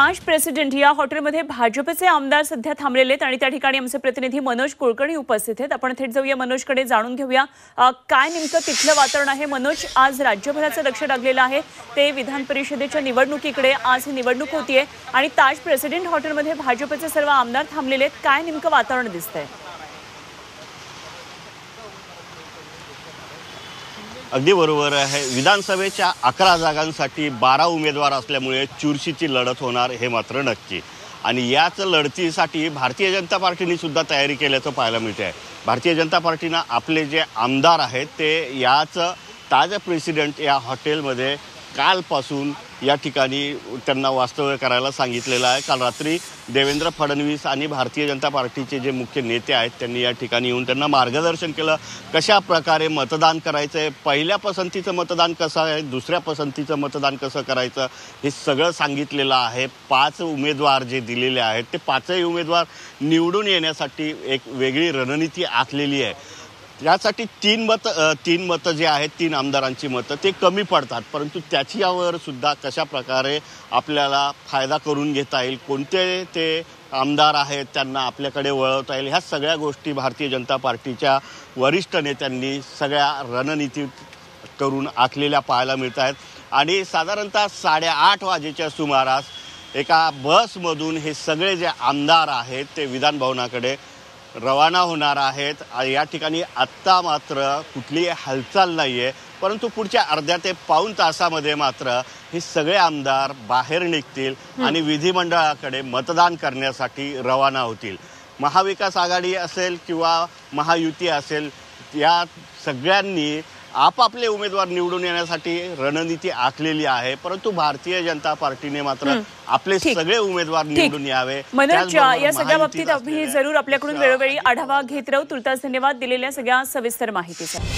ताज president या हॉटेलमध्ये भाजपचे आमदार सध्या थांबलेले आहेत आणि त्या ठिकाणी आमचे प्रतिनिधी मनोज कुलकर्णी उपस्थित आहेत। आपण थेट जाऊया मनोजकडे, जाणून घेऊया काय नेमकं तिथलं वातावरण आहे। मनोज, आज राज्यभराचं लक्ष लागलेलं आहे ते विधान परिषदेच्या निवडणुकीकडे। आज ही निवडणूक होतीये आणि ताज प्रेसिडेंट हॉटेलमध्ये भाजपचे सर्व आमदार थांबलेले आहेत। काय नेमकं वातावरण दिसतंय? अगदी बरोबर आहे। विधानसभेच्या 11 जागांसाठी 12 उमेदवार असल्यामुळे चुरशीची लढत होणार हे मात्र नक्की। आणि याच लढतीसाठी भारतीय जनता पार्टीने सुद्धा तयारी केल्याचं पाहायला मिळते आहे। भारतीय जनता पार्टीनं आपले जे आमदार आहेत ते याच ताज प्रेसिडेंट या हॉटेलमध्ये कालपासून या ठिकाणी त्यांना वास्तव्य करायला सांगितलेलं आहे। काल रात्री देवेंद्र फडणवीस आणि भारतीय जनता पार्टीचे जे मुख्य नेते आहेत त्यांनी या ठिकाणी येऊन त्यांना मार्गदर्शन केलं, कशा प्रकारे मतदान करायचं आहे, पहिल्या पसंतीचं मतदान कसं आहे, दुसऱ्या पसंतीचं मतदान कसं करायचं, हे सगळं सांगितलेलं आहे। 5 उमेदवार जे दिलेले आहेत ते 5ही उमेदवार निवडून येण्यासाठी एक वेगळी रणनीती आखलेली आहे। यासाठी 3 मतं जे आहेत, 3 आमदारांची मतं ते कमी पडतात, परंतु त्याच्यावर सुद्धा कशा प्रकारे आपल्याला फायदा करून घेता येईल, कोणते ते आमदार आहेत त्यांना आपल्याकडे वळवता येईल, ह्या सगळ्या गोष्टी भारतीय जनता पार्टीच्या वरिष्ठ नेत्यांनी सगळ्या रणनीती करून आखलेल्या पाहायला मिळत आहेत। आणि साधारणतः 8:30 वाजेच्या सुमारास एका बसमधून हे सगळे जे आमदार आहेत ते विधान भवनाकडे रवाना होणार आहेत। या ठिकाणी आत्ता मात्र कुठलीही हालचाल नाही आहे, परंतु पुढच्या अर्ध्या ते पाऊण तासामध्ये मात्र हे सगळे आमदार बाहेर निघतील आणि विधिमंडळाकडे मतदान करण्यासाठी रवाना होतील। महाविकास आघाडी असेल किंवा महायुती असेल, या सगळ्यांनी आपापले उमेदवार निवडून येण्यासाठी रणनीती आखलेली आहे, परंतु भारतीय जनता पार्टीने मात्र आपले सगळे उमेदवार निवडून यावे। मनोज, या सगळ्या बाबतीत आम्ही जरूर आपल्याकडून वेळोवेळी आढावा घेत राहू। तुर्तास धन्यवाद दिलेल्या सगळ्या सविस्तर माहितीसाठी।